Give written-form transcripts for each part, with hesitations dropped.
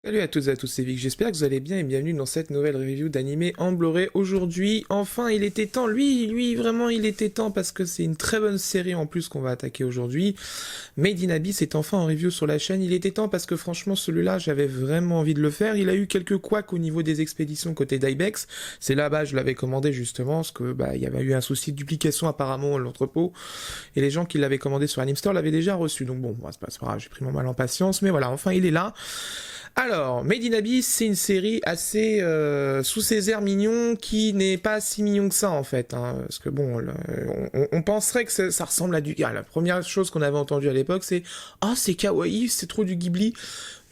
Salut à toutes et à tous, c'est Vic, j'espère que vous allez bien et bienvenue dans cette nouvelle review d'animé en Blu-ray. Aujourd'hui, enfin, il était temps, lui, vraiment, il était temps parce que c'est une très bonne série en plus qu'on va attaquer aujourd'hui. Made in Abyss est enfin en review sur la chaîne, il était temps parce que franchement, celui-là, j'avais vraiment envie de le faire. Il a eu quelques couacs au niveau des expéditions côté d'Ibex. C'est là-bas, je l'avais commandé justement, parce que, il y avait eu un souci de duplication apparemment à l'entrepôt. Et les gens qui l'avaient commandé sur Animstore l'avaient déjà reçu. Donc bon, c'est pas grave, j'ai pris mon mal en patience, mais voilà, enfin, il est là. Alors, Made in Abyss, c'est une série assez sous ses airs mignons qui n'est pas si mignon que ça en fait. Hein, parce que bon, on penserait que ça ressemble à du... Ah, la première chose qu'on avait entendue à l'époque, c'est « Ah, c'est kawaii, c'est trop du Ghibli ».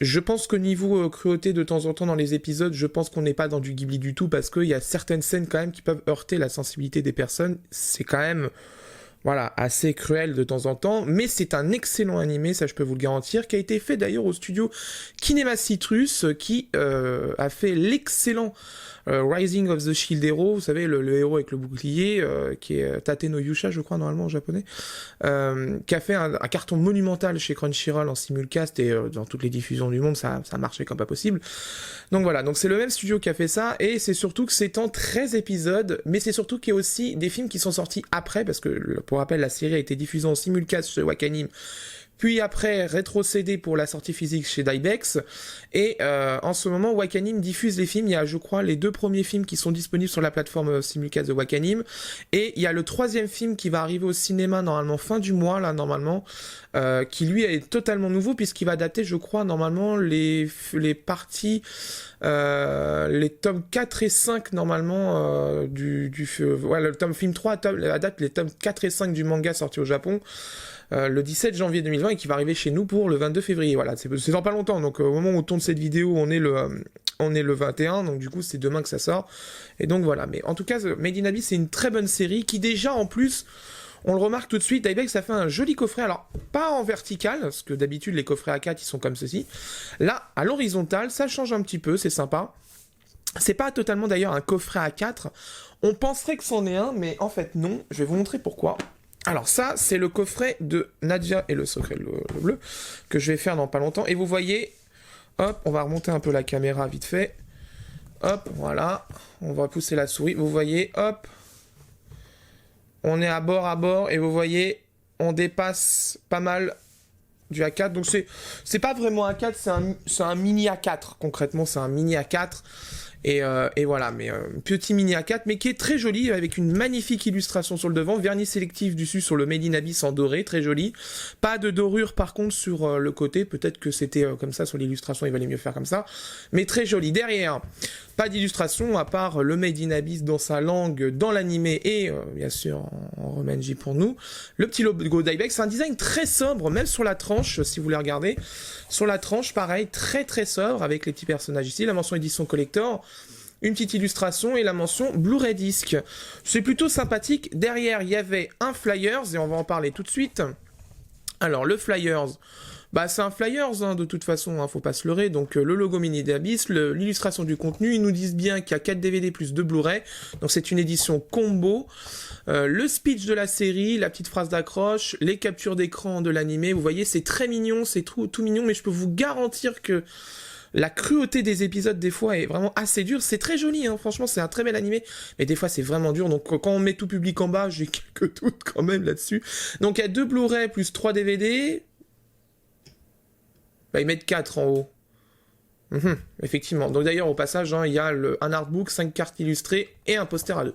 Je pense que niveau cruauté de temps en temps dans les épisodes, je pense qu'on n'est pas dans du Ghibli du tout parce qu'il y a certaines scènes quand même qui peuvent heurter la sensibilité des personnes. C'est quand même... Voilà, assez cruel de temps en temps, mais c'est un excellent animé, ça je peux vous le garantir, qui a été fait d'ailleurs au studio Kinema Citrus, qui a fait l'excellent Rising of the Shield Hero, vous savez, le héros avec le bouclier, qui est Tate no Yusha, je crois, normalement en japonais, qui a fait un carton monumental chez Crunchyroll en simulcast, et dans toutes les diffusions du monde, ça marchait comme pas possible. Donc voilà, donc c'est le même studio qui a fait ça, et c'est surtout que c'est en 13 épisodes, mais c'est surtout qu'il y a aussi des films qui sont sortis après, parce que, pour rappel, la série a été diffusée en simulcast chez Wakanim, puis après rétrocédé pour la sortie physique chez Dybex, et en ce moment Wakanim diffuse les films. Il y a, je crois, les 2 premiers films qui sont disponibles sur la plateforme simulcast de Wakanim, et il y a le 3e film qui va arriver au cinéma normalement fin du mois là normalement, qui lui est totalement nouveau puisqu'il va dater, je crois, normalement les parties, les tomes 4 et 5 normalement voilà, le tome film 3 à date les tomes 4 et 5 du manga sorti au Japon le 17 janvier 2020 et qui va arriver chez nous pour le 22 février. Voilà, c'est dans pas longtemps, donc au moment où on tourne cette vidéo, on est le 21, donc du coup c'est demain que ça sort. Et donc voilà, mais en tout cas, Made in Abyss c'est une très bonne série qui déjà en plus, on le remarque tout de suite, Ibex a fait un joli coffret, alors pas en vertical, parce que d'habitude les coffrets A4 ils sont comme ceci. Là, à l'horizontale, ça change un petit peu, c'est sympa. C'est pas totalement d'ailleurs un coffret A4, on penserait que c'en est un, mais en fait non, je vais vous montrer pourquoi. Alors ça, c'est le coffret de Nadia et le secret le bleu, que je vais faire dans pas longtemps. Et vous voyez, hop, on va remonter un peu la caméra vite fait. Hop, voilà, on va pousser la souris. Vous voyez, hop, on est à bord, et vous voyez, on dépasse pas mal du A4. Donc c'est pas vraiment A4, c'est un mini A4, concrètement, c'est un mini A4. Et voilà, mais petit mini A4, mais qui est très joli, avec une magnifique illustration sur le devant, vernis sélectif dessus sur le Made in Abyss en doré, très joli. Pas de dorure par contre sur le côté, peut-être que c'était comme ça sur l'illustration, il valait mieux faire comme ça, mais très joli. Derrière, pas d'illustration, à part le Made in Abyss dans sa langue, dans l'animé, et bien sûr en romanji pour nous. Le petit logo d'Ibex, c'est un design très sobre, même sur la tranche, si vous voulez regarder. Sur la tranche, pareil, très très sobre, avec les petits personnages ici, la mention édition collector, une petite illustration et la mention Blu-ray disc. C'est plutôt sympathique. Derrière, il y avait un flyers, et on va en parler tout de suite. Alors, le flyers, c'est un flyers, hein, de toute façon, hein, faut pas se leurrer. Donc, le logo mini d'Abyss, l'illustration du contenu, ils nous disent bien qu'il y a 4 DVD plus 2 Blu-ray. Donc, c'est une édition combo. Le speech de la série, la petite phrase d'accroche, les captures d'écran de l'animé. Vous voyez, c'est très mignon, c'est tout mignon, mais je peux vous garantir que la cruauté des épisodes, des fois, est vraiment assez dure. C'est très joli, hein, franchement, c'est un très bel animé. Mais des fois, c'est vraiment dur. Donc, quand on met tout public en bas, j'ai quelques doutes quand même là-dessus. Donc, il y a 2 Blu-ray plus 3 DVD. Ils mettent 4 en haut. Effectivement. Donc d'ailleurs, au passage, hein, il y a un artbook, 5 cartes illustrées et un poster à 2.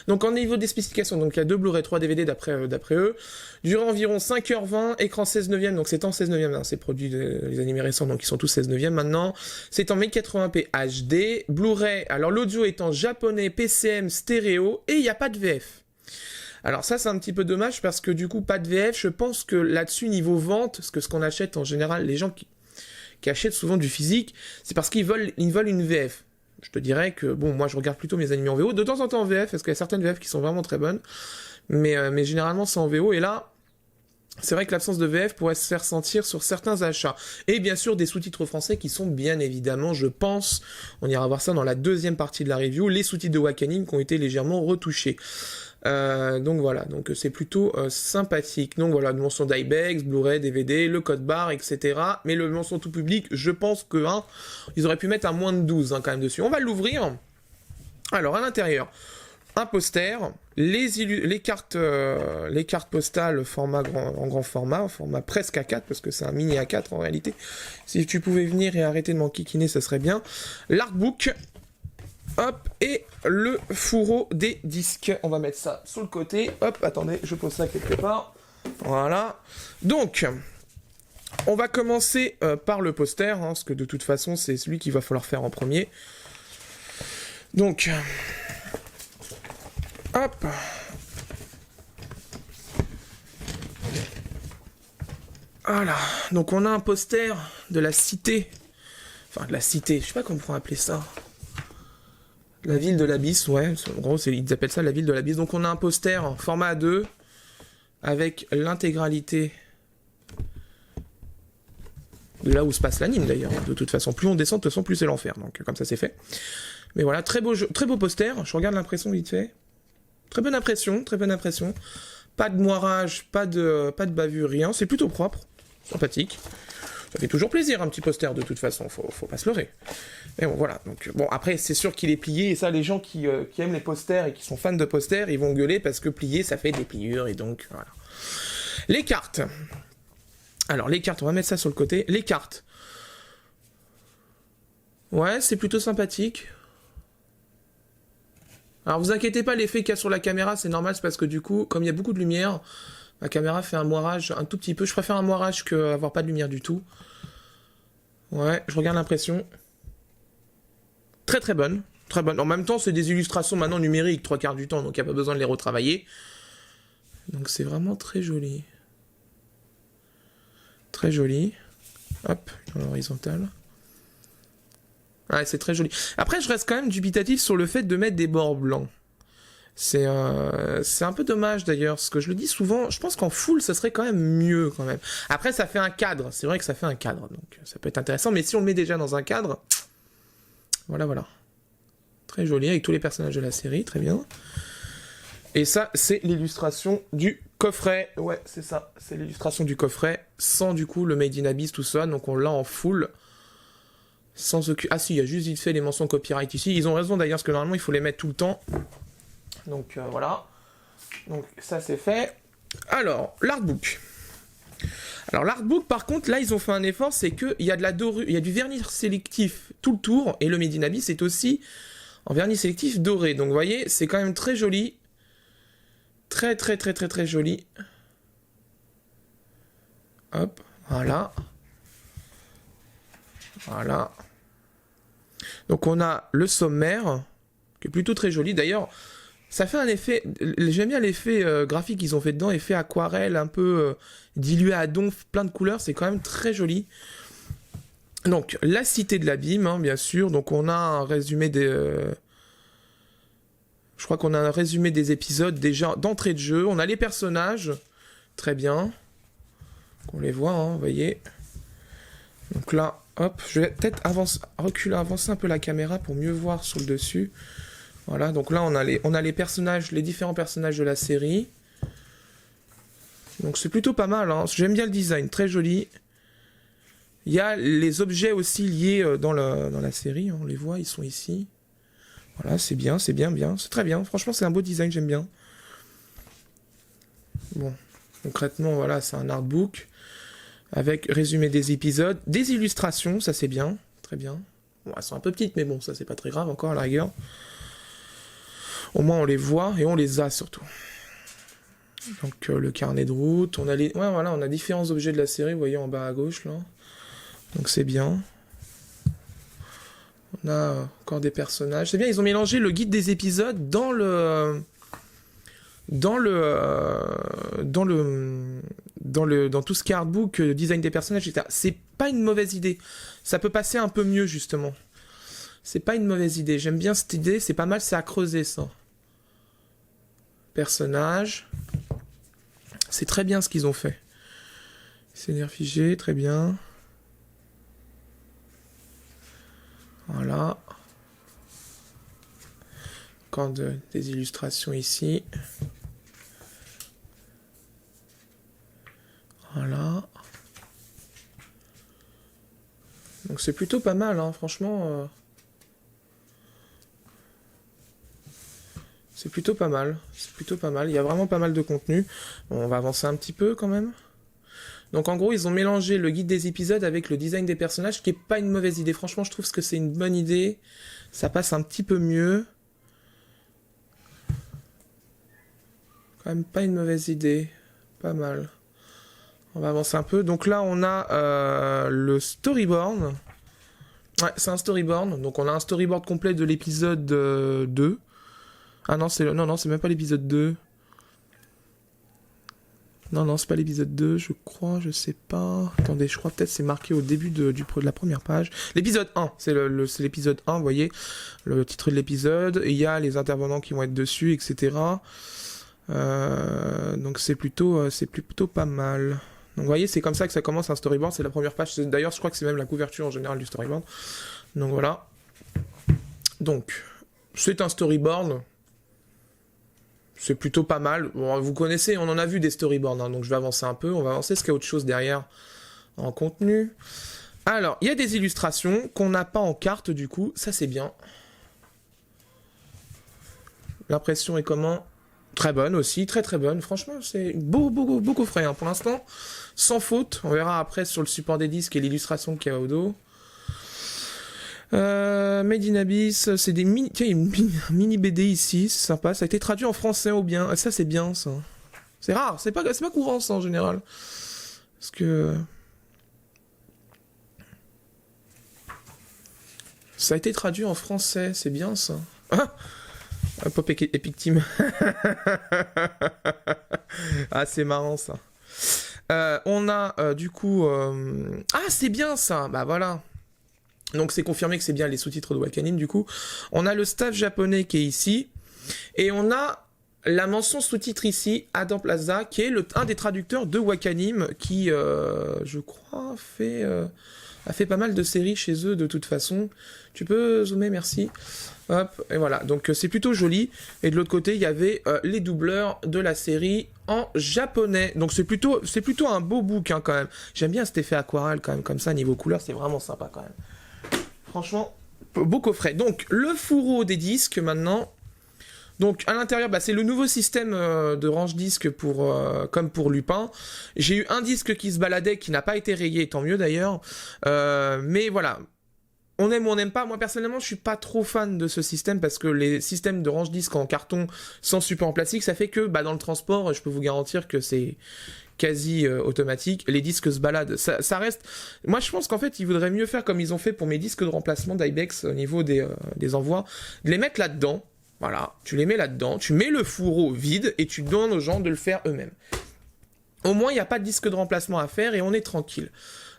Donc en niveau des spécifications, donc il y a 2 Blu-ray, 3 DVD d'après eux. Durant environ 5h20, écran 16 neuvième, donc c'est en 16 neuvième, hein, c'est produit les animés récents, donc ils sont tous 16 neuvième maintenant. C'est en 1080p HD. Blu-ray, alors l'audio est en japonais, PCM, stéréo, et il n'y a pas de VF. Alors ça, c'est un petit peu dommage, parce que du coup, pas de VF, je pense que là-dessus, niveau vente, parce que ce qu'on achète en général, les gens qui achètent souvent du physique, c'est parce qu'ils veulent une VF. Je te dirais que, bon, moi je regarde plutôt mes animés en VO, de temps en temps en VF, parce qu'il y a certaines VF qui sont vraiment très bonnes, mais généralement c'est en VO, et là, c'est vrai que l'absence de VF pourrait se faire sentir sur certains achats. Et bien sûr, des sous-titres français qui sont bien évidemment, je pense, on ira voir ça dans la deuxième partie de la review, les sous-titres de Wakanim qui ont été légèrement retouchés. Donc voilà, donc c'est plutôt sympathique. Donc voilà, mention d'iBex, Blu-ray, DVD, le code barre, etc. Mais le mention tout public, je pense que ils auraient pu mettre un moins de 12 quand même dessus. On va l'ouvrir. Alors à l'intérieur, un poster, les cartes postales en grand format presque A4, parce que c'est un mini A4 en réalité. Si tu pouvais venir et arrêter de m'enquiquiner, ça serait bien. L'artbook, hop, et le fourreau des disques. On va mettre ça sur le côté. Hop, attendez, je pose ça quelque part. Voilà. Donc, on va commencer par le poster, parce que de toute façon, c'est celui qu'il va falloir faire en premier. Donc, hop. Voilà. Donc, on a un poster de la cité. Enfin, de la cité, je sais pas comment on pourrait appeler ça. La ville de l'Abysse, ouais. En gros, ils appellent ça la ville de l'Abysse. Donc, on a un poster en format A2 avec l'intégralité de là où se passe l'anime, d'ailleurs. De toute façon, plus on descend, de toute façon, plus c'est l'enfer. Donc, comme ça, c'est fait. Mais voilà, très beau poster. Je regarde l'impression vite fait. Très bonne impression, très bonne impression. Pas de moirage, pas de bavure, rien. C'est plutôt propre, sympathique. Ça fait toujours plaisir un petit poster de toute façon, faut pas se leurrer. Mais bon, voilà. Donc, bon, après, c'est sûr qu'il est plié, et ça, les gens qui aiment les posters et qui sont fans de posters, ils vont gueuler parce que plier, ça fait des pliures, et donc, voilà. Les cartes. Alors, les cartes, on va mettre ça sur le côté. Les cartes. Ouais, c'est plutôt sympathique. Alors, vous inquiétez pas, l'effet qu'il y a sur la caméra, c'est normal, c'est parce que du coup, comme il y a beaucoup de lumière, la caméra fait un moirage un tout petit peu. Je préfère un moirage qu'avoir pas de lumière du tout. Ouais, je regarde l'impression. Très très bonne. Très bonne. En même temps, c'est des illustrations maintenant numériques, 3/4 du temps, donc il n'y a pas besoin de les retravailler. Donc c'est vraiment très joli. Très joli. Hop, dans l'horizontale. Ouais, c'est très joli. Après, je reste quand même dubitatif sur le fait de mettre des bords blancs. C'est un peu dommage d'ailleurs, parce que je le dis souvent, je pense qu'en full, ça serait quand même mieux quand même. Après, ça fait un cadre, c'est vrai que ça fait un cadre, donc ça peut être intéressant, mais si on le met déjà dans un cadre, voilà, voilà. Très joli, avec tous les personnages de la série, très bien. Et ça, c'est l'illustration du coffret. Ouais, c'est ça, c'est l'illustration du coffret, sans du coup le Made in Abyss, tout ça, donc on l'a en full. Sans aucun... Ah si, il y a juste vite fait les mentions copyright ici. Ils ont raison d'ailleurs, parce que normalement, il faut les mettre tout le temps. Donc voilà. Donc ça c'est fait. Alors, l'artbook. Alors l'artbook par contre, là ils ont fait un effort, c'est qu'il y a de la dorure, il y a du vernis sélectif tout le tour, et le Made in Abyss c'est aussi en vernis sélectif doré. Donc vous voyez, c'est quand même très joli. Très très très très très joli. Hop, voilà. Voilà. Donc on a le sommaire, qui est plutôt très joli. D'ailleurs, ça fait un effet, j'aime bien l'effet graphique qu'ils ont fait dedans, effet aquarelle, un peu dilué à donf, plein de couleurs, c'est quand même très joli. Donc, la cité de l'abîme, hein, bien sûr, donc on a un résumé des... je crois qu'on a un résumé des épisodes déjà d'entrée de jeu, on a les personnages, très bien, on les voit, hein, vous voyez. Donc là, hop, je vais peut-être avancer un peu la caméra pour mieux voir sur le dessus. Voilà, donc là on a les personnages, les différents personnages de la série. Donc c'est plutôt pas mal, hein. J'aime bien le design, très joli. Il y a les objets aussi liés dans la série, hein. On les voit, ils sont ici. Voilà, c'est bien, c'est très bien. Franchement, c'est un beau design, j'aime bien. Bon, concrètement, voilà, c'est un artbook avec résumé des épisodes, des illustrations, ça c'est bien, très bien. Bon, elles sont un peu petites, mais bon, ça c'est pas très grave encore à la rigueur. Au moins on les voit et on les a surtout. Donc le carnet de route, on a ouais, voilà, on a différents objets de la série, vous voyez en bas à gauche là. Donc c'est bien. On a encore des personnages. C'est bien, ils ont mélangé le guide des épisodes dans tout ce qui est artbook, design des personnages, etc. C'est pas une mauvaise idée. Ça peut passer un peu mieux justement. C'est pas une mauvaise idée. J'aime bien cette idée, c'est pas mal, c'est à creuser ça. Personnages. C'est très bien ce qu'ils ont fait. Scénario figé, très bien. Voilà. Encore des illustrations ici. Voilà. Donc c'est plutôt pas mal, hein, franchement. C'est plutôt pas mal. C'est plutôt pas mal. Il y a vraiment pas mal de contenu. Bon, on va avancer un petit peu quand même. Donc en gros, ils ont mélangé le guide des épisodes avec le design des personnages, ce qui est pas une mauvaise idée. Franchement, je trouve que c'est une bonne idée. Ça passe un petit peu mieux. Quand même pas une mauvaise idée. Pas mal. On va avancer un peu. Donc là, on a le storyboard. Ouais, c'est un storyboard. Donc on a un storyboard complet de l'épisode 2. Ah non, c'est même pas l'épisode 2. Non, c'est pas l'épisode 2, je crois, je sais pas. Attendez, je crois peut-être c'est marqué au début de la première page. L'épisode 1, c'est l'épisode 1, vous voyez, le titre de l'épisode. Il y a les intervenants qui vont être dessus, etc. Donc c'est plutôt pas mal. Donc vous voyez, c'est comme ça que ça commence un storyboard, c'est la première page. D'ailleurs, je crois que c'est même la couverture en général du storyboard. Donc voilà. Donc, c'est un storyboard. C'est plutôt pas mal. Bon, vous connaissez, on en a vu des storyboards, hein, donc je vais avancer un peu. On va avancer, parce qu'il y a autre chose derrière en contenu. Alors, il y a des illustrations qu'on n'a pas en carte, du coup. Ça, c'est bien. L'impression est comment? Très bonne aussi, très très bonne. Franchement, c'est beau coffret, hein, pour l'instant. Sans faute. On verra après sur le support des disques et l'illustration qu'il y a au dos. Made in Abyss, c'est des mini... Tiens, il y a une mini BD ici, c'est sympa. Ça a été traduit en français ou bien. Ça, c'est bien, ça. C'est rare, c'est pas courant, ça, en général. Parce que... Ça a été traduit en français, c'est bien, ça. Ah, Pop Epic Team. Ah, c'est marrant, ça. On a, du coup... Ah, c'est bien, ça. Bah, voilà. Donc c'est confirmé que c'est bien les sous-titres de Wakanim du coup. On a le staff japonais qui est ici. Et on a la mention sous-titre ici, Adam Plaza, qui est un des traducteurs de Wakanim, qui, je crois, a fait pas mal de séries chez eux de toute façon. Tu peux zoomer, merci. Hop, et voilà. Donc c'est plutôt joli. Et de l'autre côté, il y avait les doubleurs de la série en japonais. Donc c'est plutôt un beau book hein, quand même. J'aime bien cet effet aquarelle quand même, comme ça, niveau couleur, c'est vraiment sympa quand même. Franchement, beau coffret. Donc, le fourreau des disques, maintenant. Donc, à l'intérieur, bah, c'est le nouveau système de range disque comme pour Lupin. J'ai eu un disque qui se baladait, qui n'a pas été rayé, tant mieux d'ailleurs. Mais voilà. On aime ou on n'aime pas. Moi, personnellement, je suis pas trop fan de ce système parce que les systèmes de range disque en carton sans support en plastique, ça fait que, bah, dans le transport, je peux vous garantir que c'est quasi automatique, les disques se baladent, ça reste... Moi je pense qu'en fait ils voudraient mieux faire comme ils ont fait pour mes disques de remplacement d'Ibex au niveau des envois, de les mettre là-dedans, voilà, tu les mets là-dedans, tu mets le fourreau vide et tu donnes aux gens de le faire eux-mêmes. Au moins il n'y a pas de disque de remplacement à faire et on est tranquille.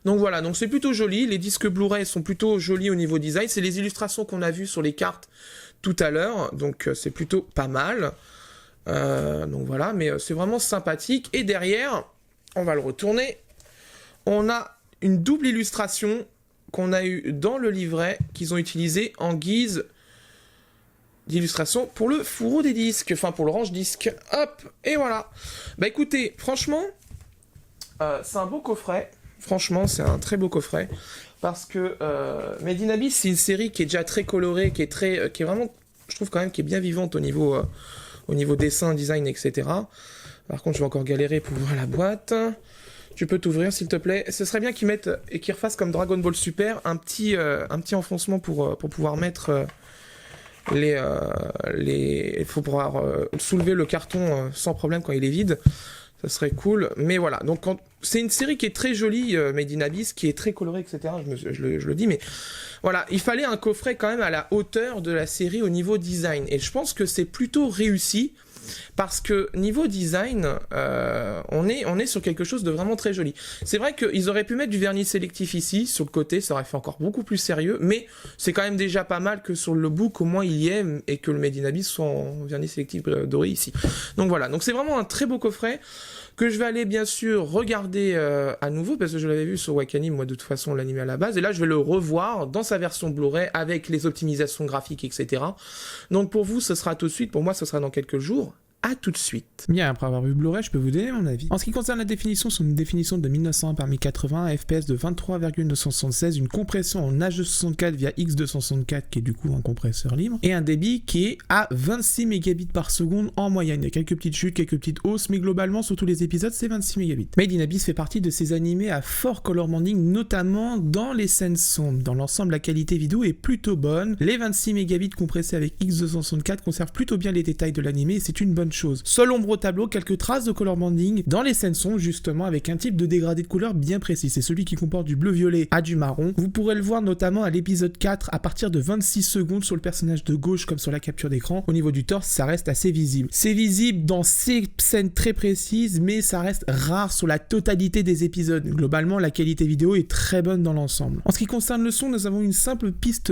Donc voilà, donc c'est plutôt joli, les disques Blu-ray sont plutôt jolis au niveau design, c'est les illustrations qu'on a vues sur les cartes tout à l'heure, donc c'est plutôt pas mal. Donc voilà, mais c'est vraiment sympathique. Et derrière, on va le retourner, on a une double illustration qu'on a eu dans le livret, qu'ils ont utilisé en guise d'illustration pour le fourreau des disques, enfin pour le range disque. Hop, et voilà. Bah écoutez, franchement, c'est un beau coffret. Franchement, c'est un très beau coffret. Parce que Made in Abyss, c'est une série qui est déjà très colorée, qui est vraiment, je trouve quand même, qui est bien vivante au niveau dessin, design, etc. Par contre, je vais encore galérer pour ouvrir la boîte. Tu peux t'ouvrir, s'il te plaît. Ce serait bien qu'ils mettent et qu'ils refassent comme Dragon Ball Super, un petit enfoncement pour pouvoir mettre il faut pouvoir soulever le carton sans problème quand il est vide. Ça serait cool. Mais voilà. Donc, c'est une série qui est très jolie, Made in Abyss, qui est très colorée, etc. Je le dis, mais voilà. Il fallait un coffret quand même à la hauteur de la série au niveau design. Et je pense que c'est plutôt réussi. Parce que niveau design, on est sur quelque chose de vraiment très joli. C'est vrai qu'ils auraient pu mettre du vernis sélectif ici, sur le côté, ça aurait fait encore beaucoup plus sérieux, mais c'est quand même déjà pas mal que sur le book, au moins il y ait, et que le Made in Abyss soit en vernis sélectif doré ici. Donc voilà, donc c'est vraiment un très beau coffret. que je vais aller bien sûr regarder à nouveau, parce que je l'avais vu sur Wakanim, moi de toute façon l'anime à la base, et là je vais le revoir dans sa version Blu-ray avec les optimisations graphiques, etc. Donc pour vous ce sera tout de suite, pour moi ce sera dans quelques jours. À tout de suite. Bien, après avoir vu Blu-ray, je peux vous donner mon avis. En ce qui concerne la définition, c'est une définition de 1920 par 1080, un FPS de 23,976, une compression en H264 via X264, qui est du coup un compresseur libre, et un débit qui est à 26 mégabits par seconde en moyenne. Il y a quelques petites chutes, quelques petites hausses, mais globalement, sur tous les épisodes, c'est 26 mégabits. Made in Abyss fait partie de ces animés à fort color banding, notamment dans les scènes sombres. Dans l'ensemble, la qualité vidéo est plutôt bonne. Les 26 mégabits compressés avec X264 conservent plutôt bien les détails de l'animé, et c'est une bonne chose. Seul ombre au tableau, quelques traces de color banding dans les scènes sombres, justement avec un type de dégradé de couleur bien précis. C'est celui qui comporte du bleu-violet à du marron. Vous pourrez le voir notamment à l'épisode 4 à partir de 26 secondes sur le personnage de gauche comme sur la capture d'écran. Au niveau du torse, ça reste assez visible. C'est visible dans ces scènes très précises, mais ça reste rare sur la totalité des épisodes. Globalement, la qualité vidéo est très bonne dans l'ensemble. En ce qui concerne le son, nous avons une simple piste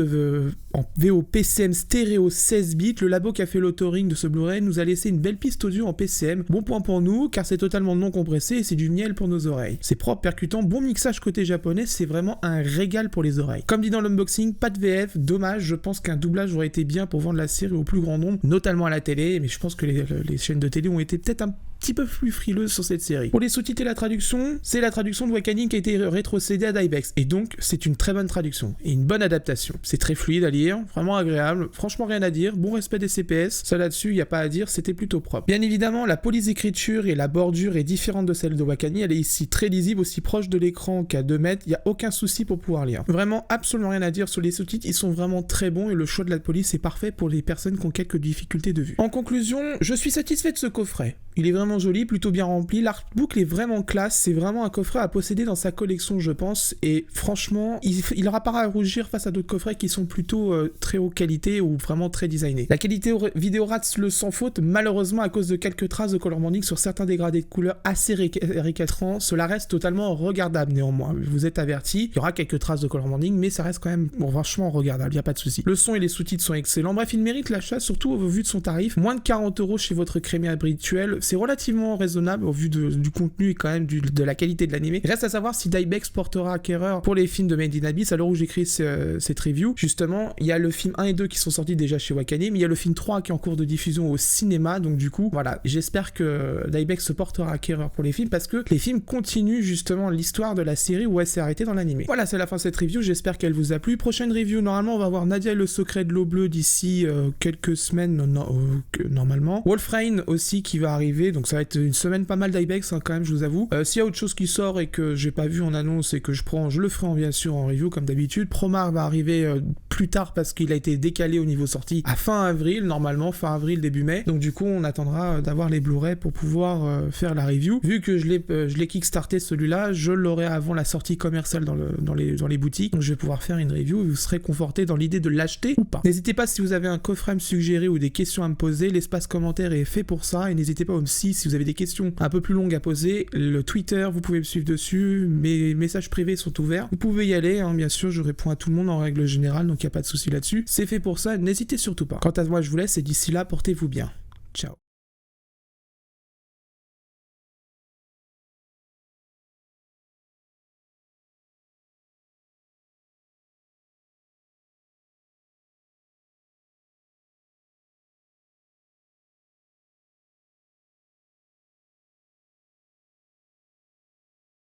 en VO PCM stéréo 16 bits. Le labo qui a fait l'authoring de ce Blu-ray nous a laissé une belle piste audio en PCM. Bon point pour nous, car c'est totalement non compressé et c'est du miel pour nos oreilles. C'est propre, percutant, bon mixage côté japonais, c'est vraiment un régal pour les oreilles. Comme dit dans l'unboxing, pas de VF, dommage, je pense qu'un doublage aurait été bien pour vendre la série au plus grand nombre, notamment à la télé, mais je pense que les chaînes de télé ont été peut-être un petit peu plus frileuses sur cette série. Pour les sous-titres et la traduction, c'est la traduction de Wakanim qui a été rétrocédée à Dybex, et donc c'est une très bonne traduction, et une bonne adaptation. C'est très fluide à lire, vraiment agréable, franchement rien à dire, bon respect des CPS, ça là-dessus, il n'y a pas à dire, c'était plutôt propre. Bien évidemment, la police d'écriture et la bordure est différente de celle de Wakanim, elle est ici très lisible, aussi proche de l'écran qu'à 2 mètres, il n'y a aucun souci pour pouvoir lire. Vraiment absolument rien à dire sur les sous-titres, ils sont vraiment très bons, et le choix de la police est parfait pour les personnes qui ont quelques difficultés de vue. En conclusion, je suis satisfait de ce coffret. Il est vraiment joli, plutôt bien rempli, l'artbook est vraiment classe, c'est vraiment un coffret à posséder dans sa collection je pense, et franchement, il aura pas à rougir face à d'autres coffrets qui sont plutôt très haute qualité ou vraiment très designés. La qualité vidéo rate le sans faute, malheureusement à cause de quelques traces de color banding sur certains dégradés de couleurs assez récalcitrants, cela reste totalement regardable néanmoins, vous êtes avertis, il y aura quelques traces de color banding, mais ça reste quand même franchement regardable, il n'y a pas de souci. Le son et les sous-titres sont excellents, bref, il mérite l'achat, surtout au vu de son tarif, moins de 40 € chez votre crémier habituel, c'est relativement raisonnable au vu du contenu et quand même de la qualité de l'animé. Reste à savoir si Dybex portera acquéreur pour les films de Made in Abyss. À l'heure où j'écris cette review, justement, il y a le film 1 et 2 qui sont sortis déjà chez Wakanim, mais il y a le film 3 qui est en cours de diffusion au cinéma, donc du coup, voilà, j'espère que Dybex se portera acquéreur pour les films, parce que les films continuent justement l'histoire de la série où elle s'est arrêtée dans l'animé. Voilà, c'est la fin de cette review, j'espère qu'elle vous a plu. Prochaine review, normalement, on va voir Nadia et le secret de l'eau bleue d'ici quelques semaines, normalement. Wolfrain aussi qui va arriver, donc ça va être une semaine pas mal d'Ibex quand même, je vous avoue. S'il y a autre chose qui sort et que j'ai pas vu en annonce et que je le ferai bien sûr en review comme d'habitude. Promare va arriver plus tard parce qu'il a été décalé au niveau sortie à fin avril, normalement fin avril début mai, donc du coup on attendra d'avoir les Blu-ray pour pouvoir faire la review. Vu que je l'ai kickstarté celui-là, je l'aurai avant la sortie commerciale dans les boutiques, donc je vais pouvoir faire une review et vous serez conforté dans l'idée de l'acheter ou pas. N'hésitez pas si vous avez un coffret à me suggérer ou des questions à me poser, l'espace commentaire est fait pour ça, et n'hésitez pas aussi si vous avez des questions un peu plus longues à poser, le Twitter, vous pouvez me suivre dessus, mes messages privés sont ouverts, vous pouvez y aller, hein, bien sûr, je réponds à tout le monde en règle générale, donc il n'y a pas de souci là-dessus, c'est fait pour ça, n'hésitez surtout pas. Quant à moi, je vous laisse, et d'ici là, portez-vous bien. Ciao.